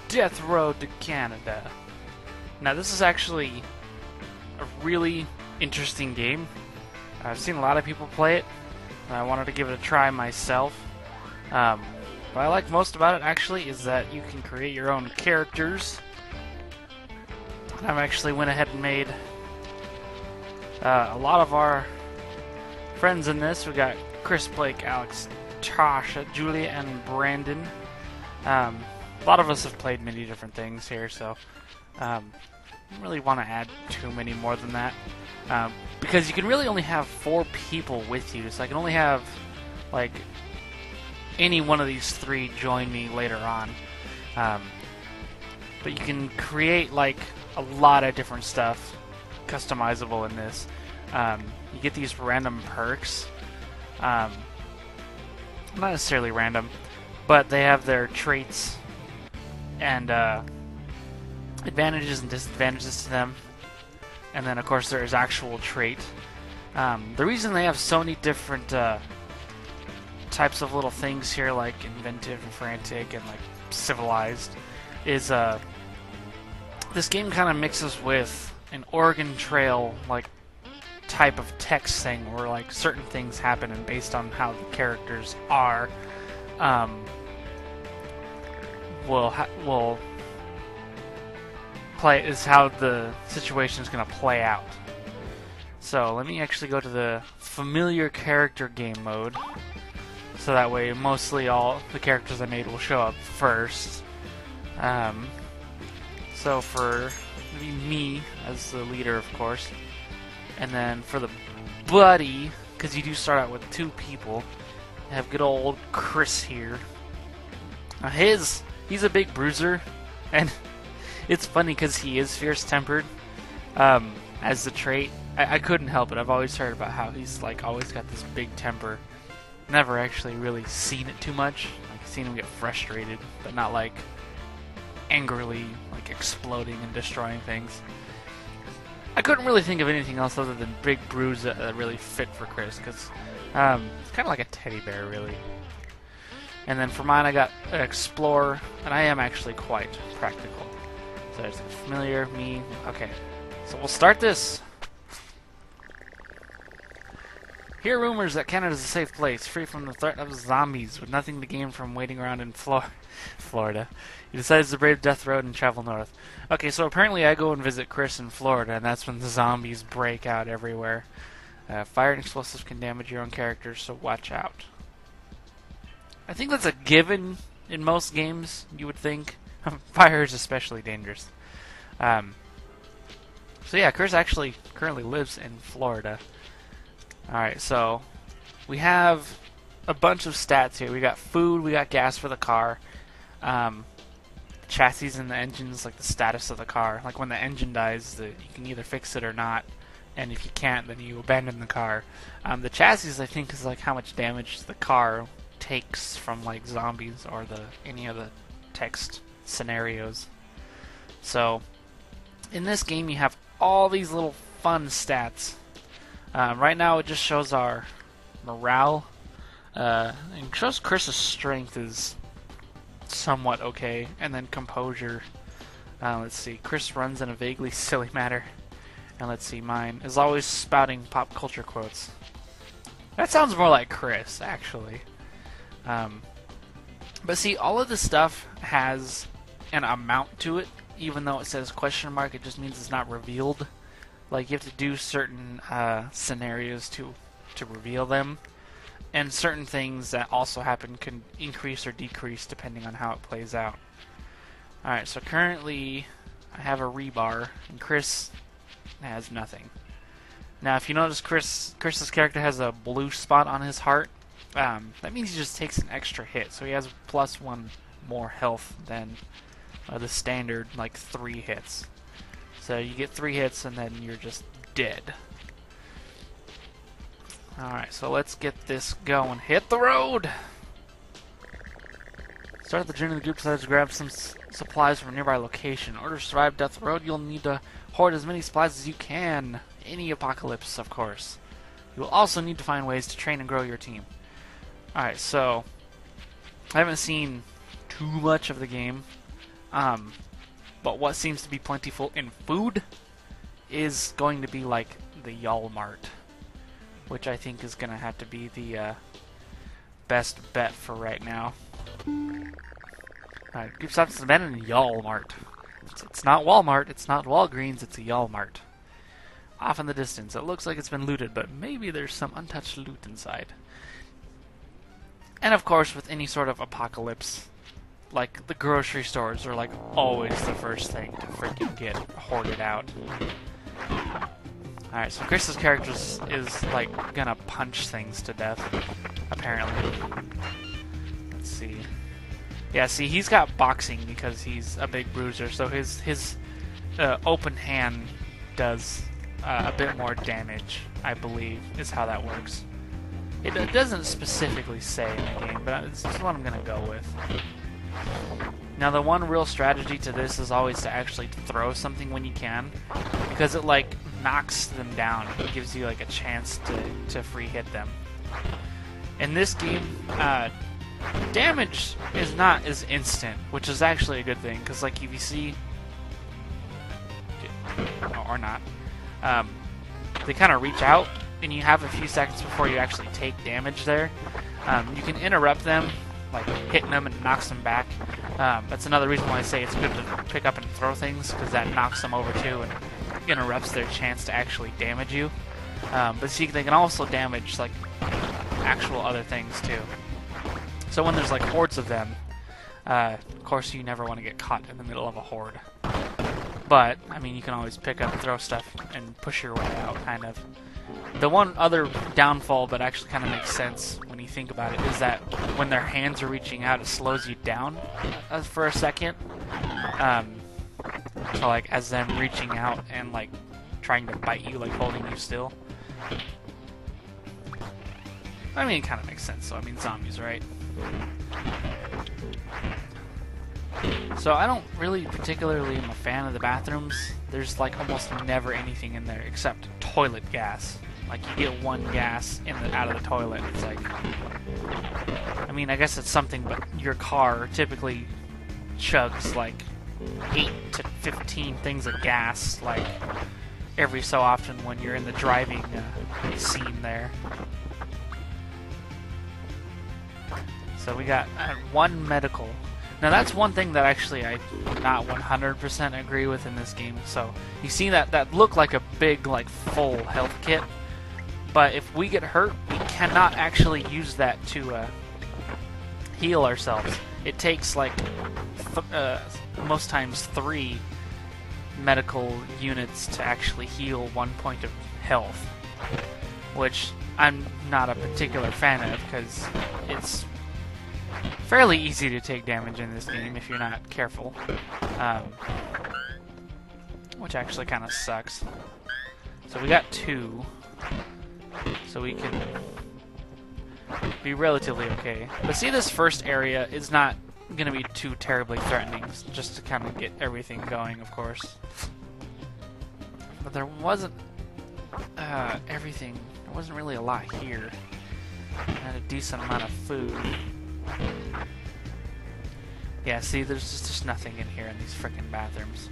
Death Road to Canada. Now this is actually a really interesting game. I've seen a lot of people play it, and I wanted to give it a try myself. What I like most about it actually is that you can create your own characters. And I've actually went ahead and made a lot of our friends in this. We got Chris, Blake, Alex, Tasha, Julia, and Brandon. A lot of us have played many different things here, so I don't really want to add too many more than that. Because you can really only have 4 people with you, so I can only have like any one of these 3 join me later on. But you can create like a lot of different stuff customizable in this. You get these random perks. Not necessarily random, but they have their traits and advantages and disadvantages to them. And then, of course, there's actual trait. The reason they have so many different types of little things here, like inventive and frantic and like civilized, is this game kind of mixes with an Oregon Trail like type of text thing, where like certain things happen, and based on how the characters are, will play is how the situation is going to play out. So let me actually go to the familiar character game mode, so that way mostly all the characters I made will show up first. So for me as the leader, of course, and then for the buddy, because you do start out with 2 people, I have good old Chris here. Now he's a big bruiser, and it's funny because he is fierce-tempered as the trait. I couldn't help it. I've always heard about how he's like always got this big temper. Never actually really seen it too much. Like seen him get frustrated, but not like angrily like exploding and destroying things. I couldn't really think of anything else other than big bruise that really fit for Chris, because it's kind of like a teddy bear, really. And then for mine, I got Explorer, and I am actually quite practical. So there's familiar, me. Okay, so we'll start this. Hear rumors that Canada is a safe place, free from the threat of zombies, with nothing to gain from waiting around in Florida. He decides to brave Death Road and travel north. Okay, so apparently I go and visit Chris in Florida, and that's when the zombies break out everywhere. Fire and explosives can damage your own characters, so watch out. I think that's a given in most games, you would think. Fire is especially dangerous. So yeah, Chris actually currently lives in Florida. Alright, so we have a bunch of stats here. We got food, we got gas for the car, chassis and the engines, like the status of the car. Like when the engine dies, you can either fix it or not, and if you can't, then you abandon the car. The chassis, I think, is like how much damage the car takes from like zombies or any of the text scenarios. So in this game, you have all these little fun stats. Right now, it just shows our morale, and shows Chris's strength is somewhat okay, and then composure. Let's see, Chris runs in a vaguely silly manner, and let's see, mine is always spouting pop culture quotes. That sounds more like Chris, actually. But see, all of this stuff has an amount to it, even though it says question mark. It just means it's not revealed. Like, you have to do certain scenarios to reveal them, and certain things that also happen can increase or decrease depending on how it plays out. Alright, so currently I have a rebar, and Chris has nothing. Now, if you notice, Chris's character has a blue spot on his heart. That means he just takes an extra hit, so he has +1 more health than the standard, like, 3 hits. So you get 3 hits and then you're just dead. Alright, so let's get this going. Hit the road! Start the journey. The group decides to grab some supplies from a nearby location. In order to survive Death Road, you'll need to hoard as many supplies as you can. Any apocalypse, of course. You will also need to find ways to train and grow your team. Alright, so I haven't seen too much of the game. But what seems to be plentiful in food is going to be like the Walmart, which I think is going to have to be the best bet for right now. Alright, group stops has been in Walmart. It's not Walmart, it's not Walgreens, it's a Walmart. Off in the distance, it looks like it's been looted, but maybe there's some untouched loot inside. And of course, with any sort of apocalypse, like the grocery stores are like always the first thing to freaking get hoarded out. Alright, so Chris's character is like gonna punch things to death, apparently. Let's see. Yeah, see, he's got boxing because he's a big bruiser, so his open hand does a bit more damage, I believe, is how that works. It doesn't specifically say in the game, but it's just what I'm gonna go with. Now, the one real strategy to this is always to actually throw something when you can, because it like knocks them down. It gives you like a chance to free hit them. In this game, damage is not as instant, which is actually a good thing, because like if you see, or not, they kind of reach out, and you have a few seconds before you actually take damage there. You can interrupt them, like hitting them and it knocks them back. That's another reason why I say it's good to pick up and throw things, because that knocks them over too and interrupts their chance to actually damage you. But see, they can also damage like actual other things too. So when there's like hordes of them, of course you never want to get caught in the middle of a horde. But, I mean, you can always pick up, throw stuff, and push your way out, kind of. The one other downfall that actually kind of makes sense when you think about it is that when their hands are reaching out, it slows you down for a second. So, like, as them reaching out and, like, trying to bite you, like, holding you still. I mean, it kind of makes sense, so, I mean, zombies, right? So I don't really particularly am a fan of the bathrooms. There's like almost never anything in there except toilet gas. Like you get one gas out of the toilet. It's like, I mean, I guess it's something, but your car typically chugs like 8 to 15 things of gas like every so often when you're in the driving scene there. So we got one medical. Now that's one thing that actually I not 100% agree with in this game. So you see that look like a big like full health kit, but if we get hurt, we cannot actually use that to heal ourselves. It takes like most times 3 medical units to actually heal 1 point of health, which I'm not a particular fan of because it's fairly easy to take damage in this game if you're not careful, which actually kind of sucks. So we got 2, so we can be relatively okay. But see, this first area is not going to be too terribly threatening, just to kind of get everything going, of course. But there wasn't everything. There wasn't really a lot here. I had a decent amount of food. Yeah, see, there's just nothing in here in these frickin' bathrooms.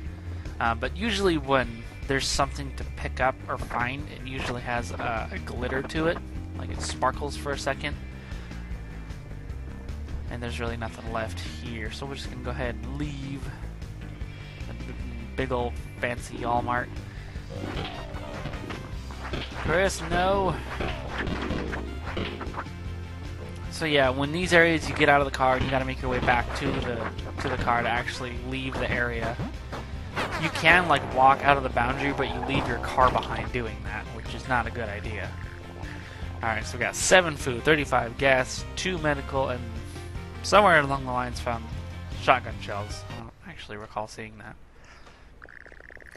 But usually when there's something to pick up or find, it usually has a glitter to it. Like it sparkles for a second. And there's really nothing left here. So we're just going to go ahead and leave the big old fancy Walmart. Chris, no! So yeah, when these areas you get out of the car and you gotta make your way back to the car to actually leave the area. You can like walk out of the boundary, but you leave your car behind doing that, which is not a good idea. Alright, so we got 7 food, 35 gas, 2 medical, and somewhere along the lines found shotgun shells. I don't actually recall seeing that.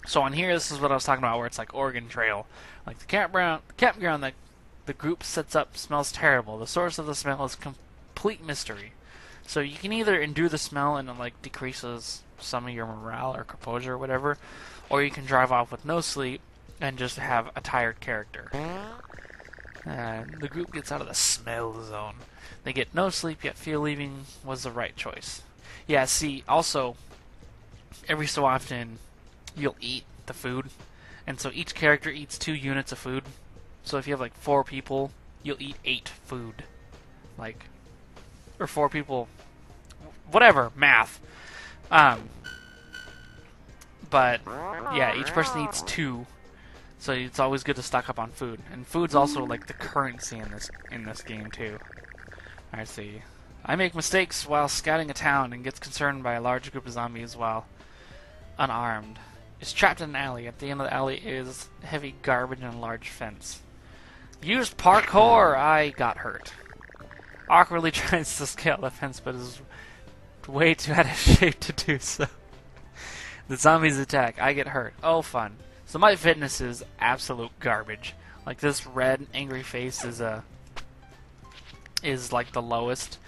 So on here, this is what I was talking about, where it's like Oregon Trail. Like the campground that the group sets up smells terrible. The source of the smell is complete mystery. So you can either endure the smell and it like decreases some of your morale or composure or whatever, or you can drive off with no sleep and just have a tired character. The group gets out of the smell zone. They get no sleep yet feel leaving was the right choice. Yeah, see, also, every so often you'll eat the food, and so each character eats 2 units of food. So if you have like 4 people, you'll eat 8 food, like, or 4 people, whatever, math. But yeah, each person eats 2, so it's always good to stock up on food. And food's also like the currency in this game too. Alright, see. I make mistakes while scouting a town and gets concerned by a large group of zombies while unarmed. Is trapped in an alley. At the end of the alley is heavy garbage and a large fence. Used parkour! I got hurt. Awkwardly tries to scale the fence, but is way too out of shape to do so. The zombies attack. I get hurt. Oh, fun. So my fitness is absolute garbage. Like, this red angry face is like the lowest,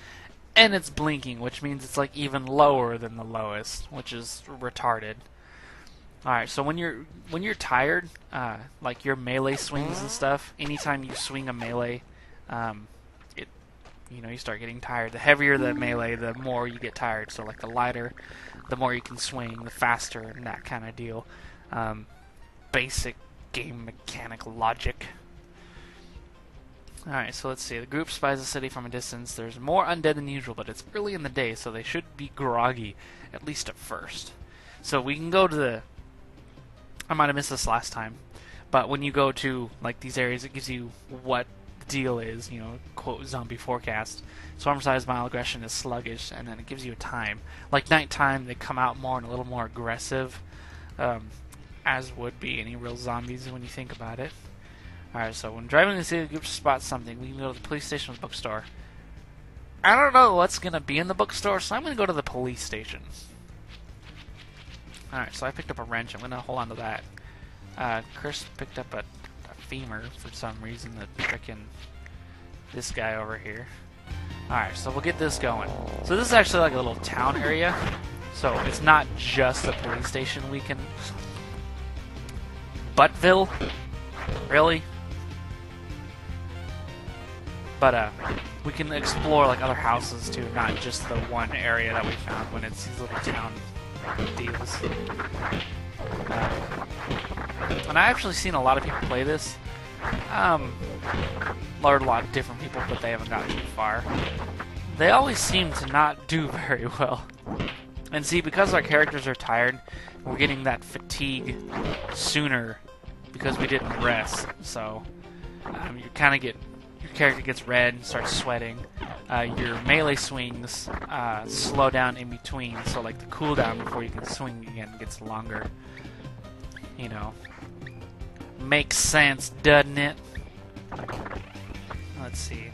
and it's blinking, which means it's like even lower than the lowest, which is retarded. Alright, so when you're tired, like your melee swings and stuff, anytime you swing a melee, you start getting tired. The heavier the melee, the more you get tired. So like the lighter, the more you can swing, the faster, and that kind of deal. Basic game mechanic logic. Alright, so let's see. The group spies the city from a distance. There's more undead than usual, but it's early in the day, so they should be groggy, at least at first. So we can go to the... I might have missed this last time, but when you go to like these areas, it gives you what the deal is, quote, zombie forecast. Swarm size, mile aggression is sluggish, and then it gives you a time. Like nighttime, they come out more and a little more aggressive, as would be any real zombies when you think about it. Alright, so when driving the city, the group spots something. We can go to the police station or the bookstore. I don't know what's going to be in the bookstore, so I'm going to go to the police station. Alright, so I picked up a wrench. I'm going to hold on to that. Chris picked up a femur for some reason. This guy over here. Alright, so we'll get this going. So this is actually like a little town area. So it's not just a police station we can... Buttville? Really? But we can explore like other houses too, not just the one area that we found when it's these little town deals. And I actually seen a lot of people play this. Learned a lot of different people, but they haven't gotten too far. They always seem to not do very well. And see, because our characters are tired, we're getting that fatigue sooner because we didn't rest. So you kind of get... Your character gets red and starts sweating. Your melee swings slow down in between, so like the cooldown before you can swing again gets longer. Makes sense, doesn't it? Let's see.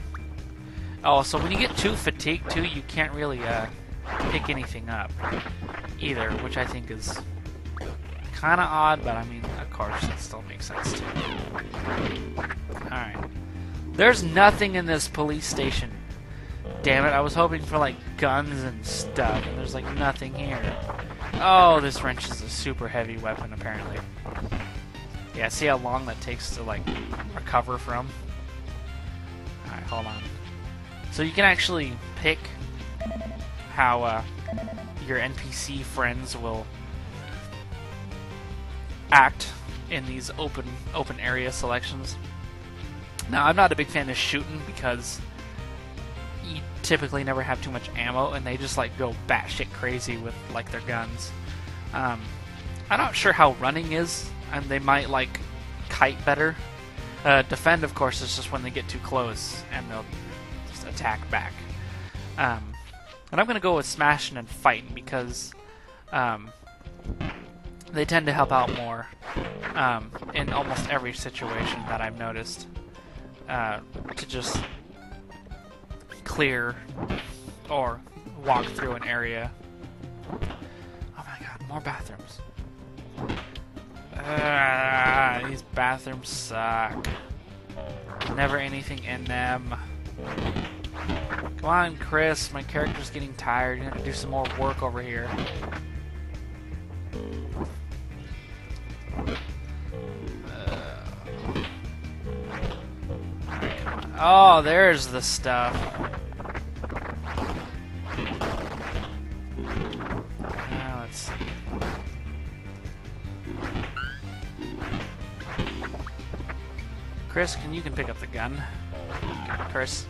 Oh, so when you get too fatigued too, you can't really pick anything up either, which I think is kind of odd, but I mean, of course, it still makes sense too. Alright. There's nothing in this police station. Damn it, I was hoping for like guns and stuff, and there's like nothing here. Oh, this wrench is a super heavy weapon apparently. Yeah, see how long that takes to like recover from? Alright, hold on. So you can actually pick how your NPC friends will act in these open area selections. Now, I'm not a big fan of shooting because you typically never have too much ammo, and they just like go batshit crazy with like their guns. I'm not sure how running is, and they might like kite better. Defend, of course, is just when they get too close, and they'll just attack back. And I'm going to go with smashing and fighting because they tend to help out more in almost every situation that I've noticed. To just clear or walk through an area. Oh my god, more bathrooms. These bathrooms suck. Never anything in them. Come on, Chris, my character's getting tired. You have to do some more work over here. Oh, there's the stuff. Let's see. Chris, you can pick up the gun. Chris.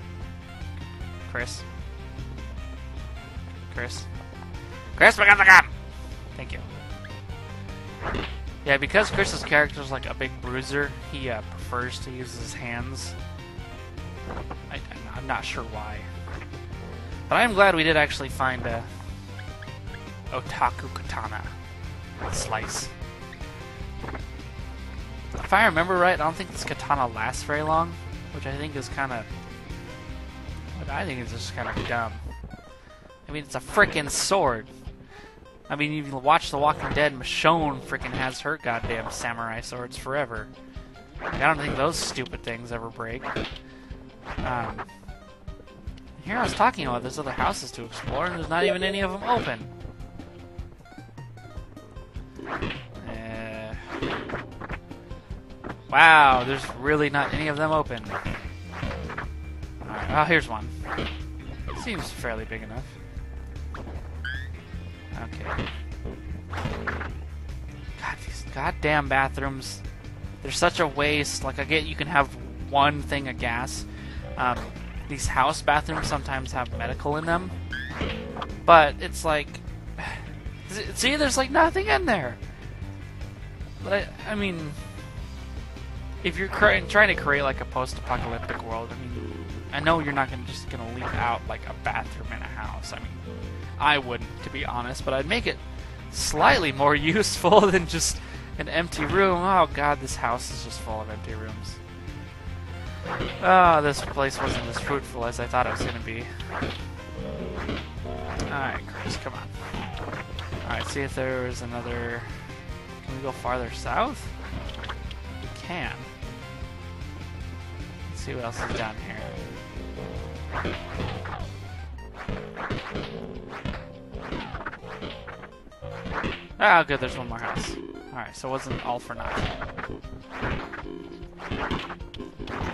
Chris. Chris. Chris, pick up the gun! Thank you. Yeah, because Chris's character is like a big bruiser, he prefers to use his hands. I'm not sure why. But I'm glad we did actually find a Otaku Katana slice. If I remember right, I don't think this katana lasts very long, which I think is kind of... I think it's just kind of dumb. I mean, it's a frickin' sword. I mean, if you watch The Walking Dead, Michonne frickin' has her goddamn samurai swords forever. I don't think those stupid things ever break. Here I was talking about there's other houses to explore, and there's not even any of them open. Wow, there's really not any of them open. Alright, oh, here's one. Seems fairly big enough. Okay. God, these goddamn bathrooms. They're such a waste. Like, I get you can have one thing of gas. These house bathrooms sometimes have medical in them. But it's like... See, there's like nothing in there. But I mean... If you're trying to create like a post-apocalyptic world, I mean... I know you're not just gonna leave out like a bathroom in a house. I mean... I wouldn't, to be honest, but I'd make it slightly more useful than just an empty room. Oh god, this house is just full of empty rooms. Oh, this place wasn't as fruitful as I thought it was going to be. Alright, Chris, come on. Alright, see if there's another... Can we go farther south? We can. Let's see what else is down here. Ah, good, there's one more house. Alright, so it wasn't all for naught.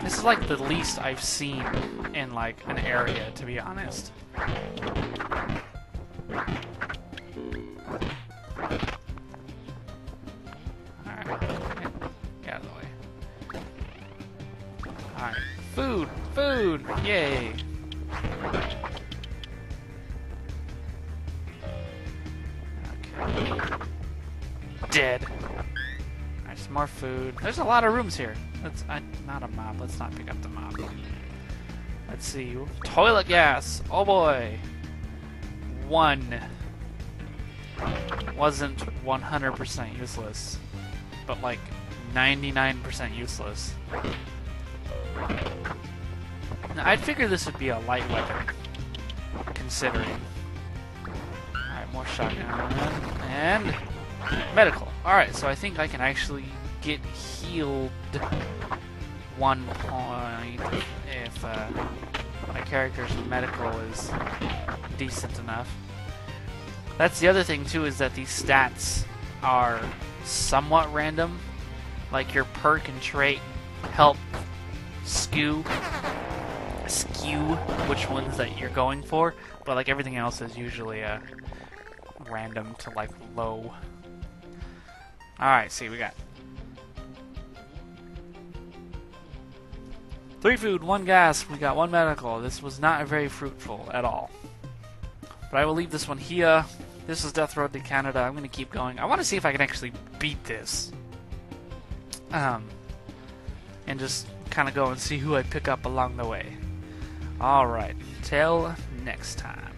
This is like the least I've seen in like an area, to be honest. Alright, get out of the way. Alright, food! Food! Yay! Okay. Dead. Alright, some more food. There's a lot of rooms here. Let's not a mob. Let's not pick up the mob. Let's see. Toilet gas. Oh boy. 1. Wasn't 100% useless, but like 99% useless. Now, I'd figure this would be a light weapon, considering. Alright, more shotgun. And medical. Alright, so I think I can actually get healed 1 point if my character's medical is decent enough. That's the other thing too, is that these stats are somewhat random. Like your perk and trait help skew which ones that you're going for, but like everything else is usually random to like low. Alright, see, we got 3 food, 1 gas, we got 1 medical. This was not very fruitful at all. But I will leave this one here. This is Death Road to Canada. I'm going to keep going. I want to see if I can actually beat this. And just kind of go and see who I pick up along the way. Alright, till next time.